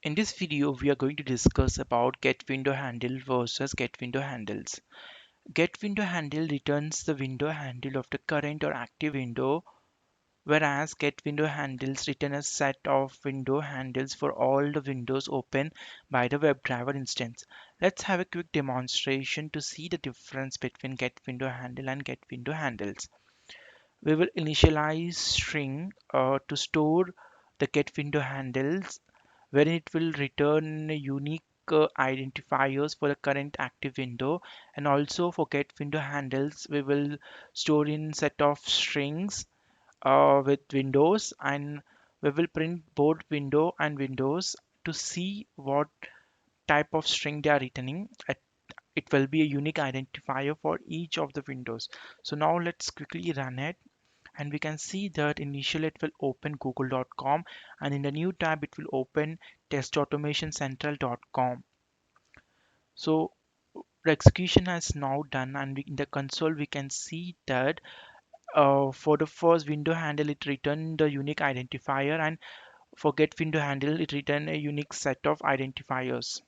In this video, we are going to discuss about getWindowHandle versus getWindowHandles. GetWindowHandle returns the window handle of the current or active window, whereas getWindowHandles return a set of window handles for all the windows open by the WebDriver instance. Let's have a quick demonstration to see the difference between getWindowHandle and getWindowHandles. We will initialize string to store the getWindowHandles wherein it will return unique identifiers for the current active window, and also for getWindowHandles we will store in set of strings with windows, and we will print both window and windows to see what type of string they are returning. It will be a unique identifier for each of the windows. So now let's quickly run it, and we can see that initially it will open google.com, and in the new tab it will open testautomationcentral.com. So the execution has now done, and in the console we can see that for the first window handle it returned the unique identifier, and for get window handle it returned a unique set of identifiers.